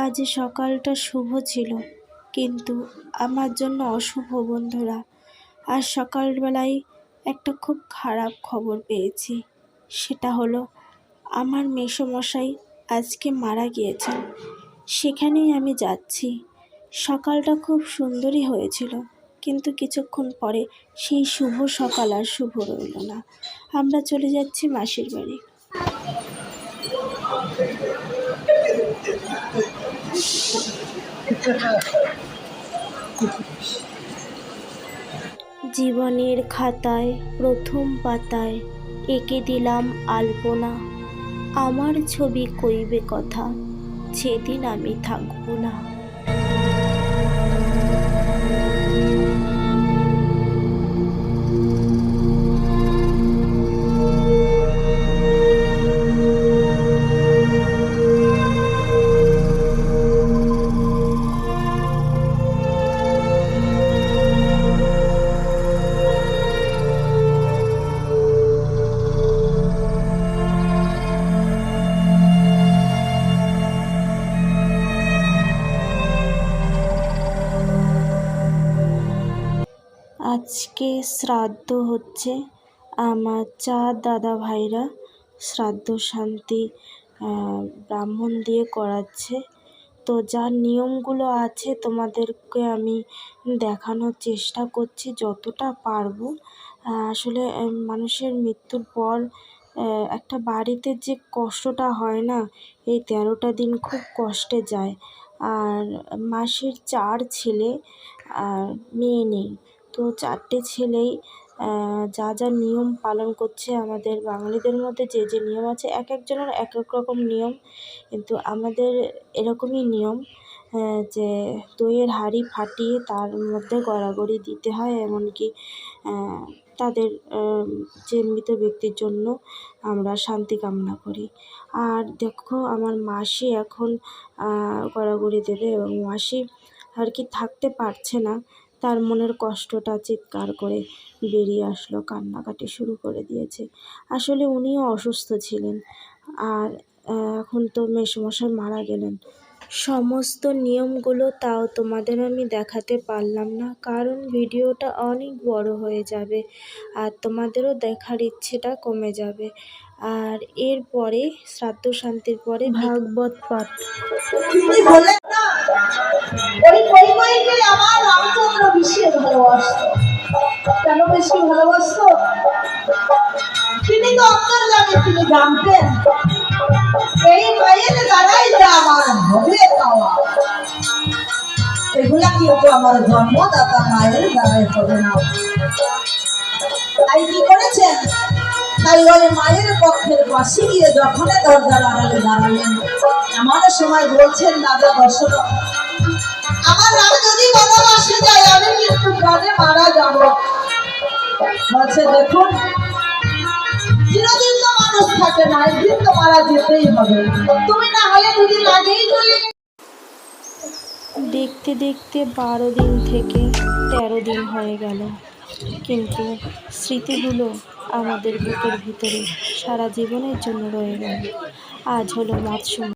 আজ সকালটা শুভ ছিল, কিন্তু আমার জন্য অশুভ বন্ধুরা। আজ সকালবেলায় একটা খুব খারাপ খবর পেয়েছি। সেটা হলো আমার মেসোমশাই আজকে মারা গিয়েছেন। সেখানেই আমি যাচ্ছি। সকালটা খুব সুন্দরই হয়েছিল, কিন্তু কিছুক্ষণ পরে সেই শুভ সকাল আর শুভ রইল না। আমরা চলে যাচ্ছি মাসির বাড়ি। জীবনের খাতায় প্রথম পাতায় এঁকে দিলাম আলপনা। আমার ছবি কইবে কথা, যেদিন আমি থাকবো না। আজকে শ্রাদ্ধ হচ্ছে। আমার চার দাদা ভাইরা শ্রাদ্ধ শান্তি ব্রাহ্মণ দিয়ে করাচ্ছে। তো যার নিয়মগুলো আছে তোমাদেরকে আমি দেখানোর চেষ্টা করছি যতটা পারবো। আসলে মানুষের মৃত্যুর পর একটা বাড়িতে যে কষ্টটা হয় না, এই 13টা দিন খুব কষ্টে যায়। আর মাসির 4 ছেলে আর মেয়ে নেই, তো 4টে ছেলেই যা যা নিয়ম পালন করছে। আমাদের বাঙালিদের মধ্যে যে যে নিয়ম আছে, এক একজনের এক এক রকম নিয়ম, কিন্তু আমাদের এরকমই নিয়ম যে দইয়ের হাঁড়ি ফাটিয়ে তার মধ্যে গড়াগড়ি দিতে হয়। এমনকি তাদের যে মৃত ব্যক্তির জন্য আমরা শান্তি কামনা করি। আর দেখো, আমার মাসি এখন গড়াগড়ি দেবে, এবং মাসি আর কি থাকতে পারছে না। তার মনের কষ্টটা চিৎকার করে বেরিয়ে আসলো, কান্নাকাটি শুরু করে দিয়েছে। আসলে উনিও অসুস্থ ছিলেন, আর এখন তো মেসোমশাই মারা গেলেন। সমস্ত নিয়মগুলো তাও তোমাদের আমি দেখাতে পারলাম না, কারণ ভিডিওটা অনেক বড় হয়ে যাবে আর তোমাদেরও দেখার ইচ্ছেটা কমে যাবে। আর এরপরে শ্রাদ্ধ শান্তির পরে ভাগবত পাঠ। আমার রামচন্দ্র বেশি ভালোবাসতো। কেন বেশি ভালোবাসতো? তিনি তো অন্তর্যামী, তিনি জানতেন এই মায়ের দ্বারাই যে আমার হবে পাওয়া, এগুলা কিন্তু আমার জন্মদাতা মায়ের দ্বারাই হবে না। তাই কি করেছেন? তাই ওই মায়ের পক্ষের পাশে গিয়ে যখন দরজার আড়ালে দাঁড়ালেন, এমন সময় বলছেন, দাদা দশরথ, আমার রাম যদি বনবাসে যায়, আমি কিন্তু প্রাণে মারা যাব। বলছে, দেখুন, চিরদিন তো মানুষ থাকে না, একদিন তো মারা যেতেই হবে। তুমি না হলে দুদিন আগেই চলে। দেখতে দেখতে 12 দিন থেকে 13 দিন হয়ে গেল, কিন্তু স্মৃতিগুলো আমাদের বুকের ভিতরে সারা জীবনের জন্য রয়ে গেল। আজ হলো মৎস্য